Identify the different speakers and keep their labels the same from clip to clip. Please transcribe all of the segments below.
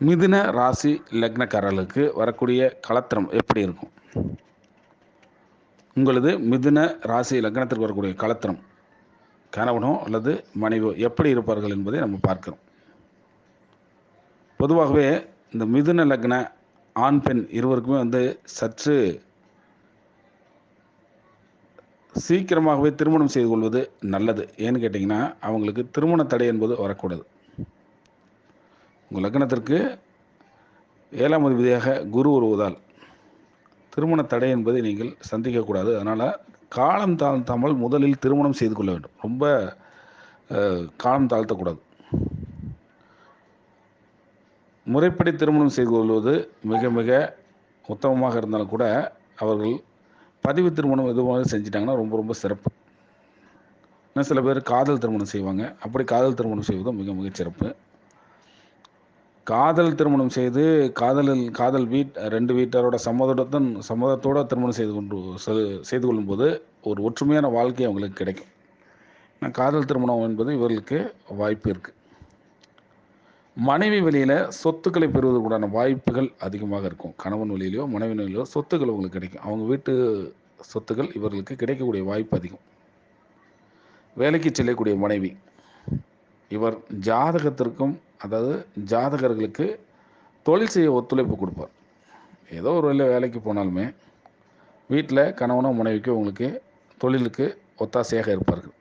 Speaker 1: மிதுன ராசி லக்னக்காரர்களுக்கு வரக்கூடிய களத்திரம் எப்படி இருக்கும்? உங்களது மிதுன ராசி லக்னத்திற்கு வரக்கூடிய களத்திரம் கணவனோ அல்லது மனைவியோ எப்படி இருப்பார்கள் என்பதை நம்ம பார்க்கிறோம். பொதுவாகவே இந்த மிதுன லக்ன ஆண் பெண் இருவருக்குமே சற்று சீக்கிரமாகவே திருமணம் செய்து கொள்வது நல்லது. ஏன்னு கேட்டிங்கன்னா, அவங்களுக்கு திருமண தடை என்பது வரக்கூடாது. உங்கள் லக்னத்திற்கு 7ஆம் அதிபதியாக குரு வருவதால் திருமண தடை என்பதை நீங்கள் சந்திக்கக்கூடாது. அதனால் காலம் தாழ்த்தாமல் முதலில் திருமணம் செய்து கொள்ள வேண்டும். ரொம்ப காலம் தாழ்த்தக்கூடாது. முறைப்படி திருமணம் செய்து கொள்வது மிக மிக உத்தமமாக இருந்தாலும் கூட அவர்கள் பதிவு திருமணம் எதுவாக செஞ்சிட்டாங்கன்னா ரொம்ப ரொம்ப சிறப்பு. இன்னும் சில பேர் காதல் திருமணம் செய்வாங்க. அப்படி காதல் திருமணம் செய்வதும் மிக மிக சிறப்பு. காதல் திருமணம் செய்து காதல் 2 வீட்டாரோட சம்மதத்தோட திருமணம் செய்து கொள்ளும்போது ஒரு ஒற்றுமையான வாழ்க்கை அவங்களுக்கு கிடைக்கும். காதல் திருமணம் என்பது இவர்களுக்கு வாய்ப்பு இருக்குது. மனைவி வழியில் சொத்துக்களை பெறுவதற்குண்டான வாய்ப்புகள் அதிகமாக இருக்கும். கணவன் வழியிலையோ மனைவி வழியிலோ சொத்துக்கள் அவங்களுக்கு கிடைக்கும். அவங்க வீட்டு சொத்துக்கள் இவர்களுக்கு கிடைக்கக்கூடிய வாய்ப்பு அதிகம். வேலைக்கு செல்லக்கூடிய மனைவி இவர் ஜாதகத்திற்கும், அதாவது ஜாதகர்களுக்கு தொழில் செய்ய ஒத்துழைப்பு கொடுப்பார். ஏதோ ஒரு வேலைக்கு போனாலுமே வீட்டில் கணவனோ மனைவிக்கோ உங்களுக்கு தொழிலுக்கு ஒத்தாசையாக இருப்பார்கள்.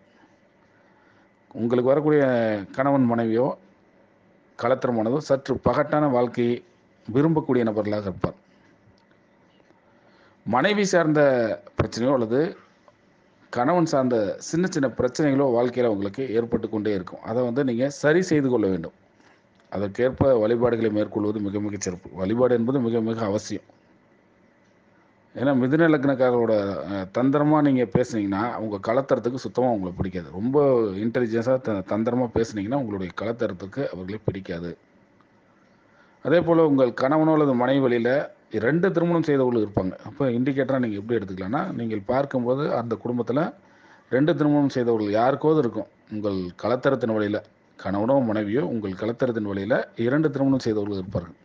Speaker 1: உங்களுக்கு வரக்கூடிய கணவன் மனைவியோ களத்திரமானதோ சற்று பகட்டான வாழ்க்கையை விரும்பக்கூடிய நபர்களாக இருப்பார். மனைவி சார்ந்த பிரச்சனையோ அல்லது கணவன் சார்ந்த சின்ன சின்ன பிரச்சனைகளோ வாழ்க்கையில் உங்களுக்கு ஏற்பட்டு கொண்டே இருக்கும். அதை நீங்கள் சரி செய்து கொள்ள வேண்டும். அதற்கேற்ப வழிபாடுகளை மேற்கொள்வது மிக மிக சிறப்பு. வழிபாடு என்பது மிக மிக அவசியம். ஏன்னா மிதுன லக்னக்காரரோட தந்திரமாக நீங்கள் பேசுனீங்கன்னா உங்கள் களத்தரத்துக்கு சுத்தமாக உங்களை பிடிக்காது. ரொம்ப இன்டெலிஜென்ஸாக தந்திரமாக பேசுனீங்கன்னா உங்களுடைய களத்தரத்துக்கு அவர்களே பிடிக்காது. அதே போல் உங்கள் கணவனோ அல்லது மனைவி வழியில் 2 திருமணம் செய்தவர்கள் இருப்பாங்க. அப்போ இண்டிகேட்டராக நீங்கள் எப்படி எடுத்துக்கலாம்னா, நீங்கள் பார்க்கும்போது அந்த குடும்பத்தில் 2 திருமணம் செய்தவர்கள் யாருக்காவது இருக்கும். உங்கள் களத்தரத்தின் வழியில் கணவனோ மனைவியோ உங்கள் களத்தரத்தின் வழியில் 2 திருமணம் செய்தவர்கள் இருப்பார்கள்.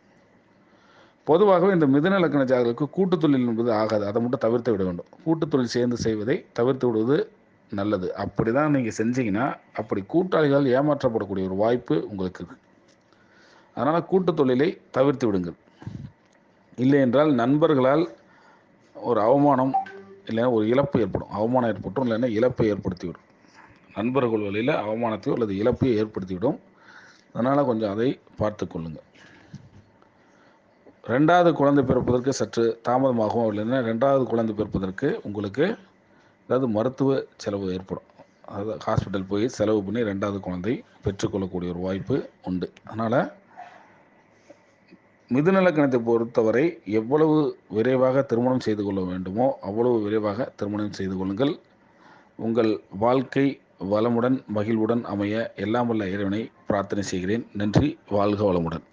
Speaker 1: பொதுவாகவே இந்த மிதுன லக்ன ஜாதகருக்கு கூட்டு தொழில் என்பது ஆகாது. அதை மட்டும் தவிர்த்து விட வேண்டும். கூட்டு தொழில் சேர்ந்து செய்வதை தவிர்த்து விடுவது நல்லது. அப்படி தான் நீங்கள் செஞ்சீங்கன்னா அப்படி கூட்டாளிகள் ஏமாற்றப்படக்கூடிய ஒரு வாய்ப்பு உங்களுக்கு இருக்குது. அதனால் கூட்டு தொழிலை தவிர்த்து விடுங்கள். இல்லை என்றால் நண்பர்களால் ஒரு அவமானம் இல்லைன்னா ஒரு இழப்பு ஏற்படும். அவமானம் ஏற்பட்டும், இல்லைன்னா இழப்பை ஏற்படுத்திவிடும். நண்பர்கள் வழியில் அவமானத்தையோ அல்லது இழப்பையோ ஏற்படுத்திவிடும். அதனால் கொஞ்சம் அதை பார்த்து கொள்ளுங்கள். 2வது குழந்தை பிறப்பதற்கு சற்று தாமதமாகும். இல்லைன்னா 2வது குழந்தை பிறப்பதற்கு உங்களுக்கு அதாவது மருத்துவ செலவு ஏற்படும். அதாவது ஹாஸ்பிட்டல் போய் செலவு பண்ணி 2வது குழந்தை பெற்றுக்கொள்ளக்கூடிய ஒரு வாய்ப்பு உண்டு. அதனால் மிதுன லக்னத்தை பொறுத்தவரை எவ்வளவு விரைவாக திருமணம் செய்து கொள்ள வேண்டுமோ அவ்வளவு விரைவாக திருமணம் செய்து கொள்ளுங்கள். உங்கள் வாழ்க்கை வளமுடன் மகிழ்வுடன் அமைய எல்லாம் வல்ல இறைவனை பிரார்த்தனை செய்கிறேன். நன்றி. வாழ்க வளமுடன்.